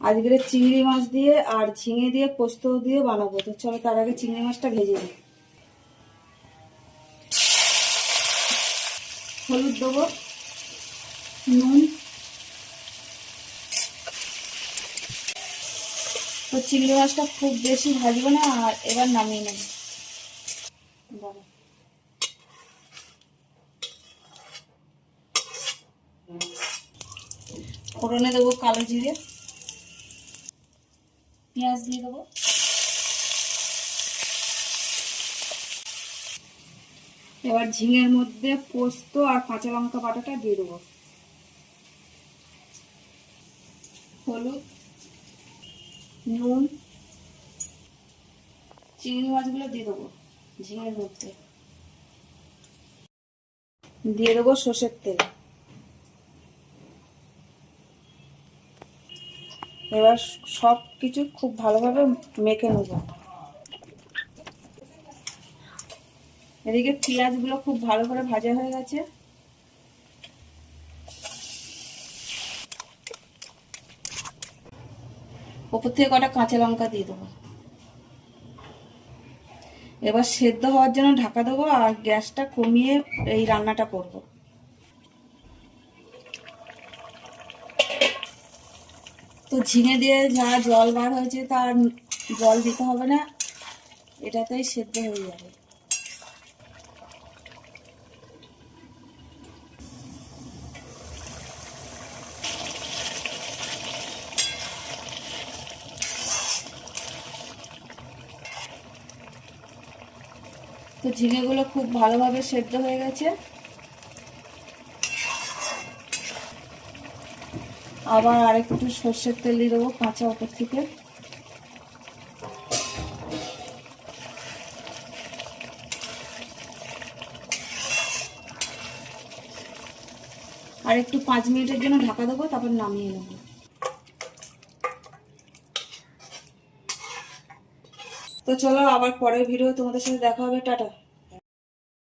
আজকে চিংড়ি মাছ দিয়ে আর ঝিঙে দিয়ে পোস্ত দিয়ে বানাবো। তো চলো তার আগে চিংড়ি মাছটা ভেজে নিই। হলুদ দেবো, নুন। তো চিংড়ি মাছটা খুব বেশি ভাজবো না, আর এবার নামিয়ে নেব। ফোড়নে দেবো কালো জিরে, পেঁয়াজ দিয়ে দেবো। এবার ঝিঙের মধ্যে পোস্ত আর কাঁচা লঙ্কা বাটাটা দিয়ে দেবো। হলুদ, নুন, চিংড়ি মাছগুলো দিয়ে দেবো ঝিঙের মধ্যে। দিয়ে দেবো সর্ষের তেল। এবার সব কিছু খুব ভালোভাবে মেখে নেব। এদিকে পেঁয়াজগুলো খুব ভালো করে ভাজা হয়ে গেছে। ওপর থেকে কটা কাঁচা লঙ্কা দিয়ে দেবো। এবার সেদ্ধ হওয়ার জন্য ঢাকা দেবো আর গ্যাসটা কমিয়ে এই রান্নাটা করব। তো ঝিঙে দিয়ে যা জল বার হয়েছে তার জল দিতে হবে না, এটাতেই সেদ্ধ হয়ে যাবে। তো ঝিঙেগুলো খুব ভালোভাবে সেদ্ধ হয়ে গেছে। আবার আরেকটু সর্ষের তেল দিয়ে দেবো কাঁচা ওপর থেকে। আর একটু 5 মিনিটের জন্য ঢাকা দেবো, তারপর নামিয়ে নেব। তো চলো আবার পরের ভিডিও তোমাদের সাথে দেখা হবে। টাটা।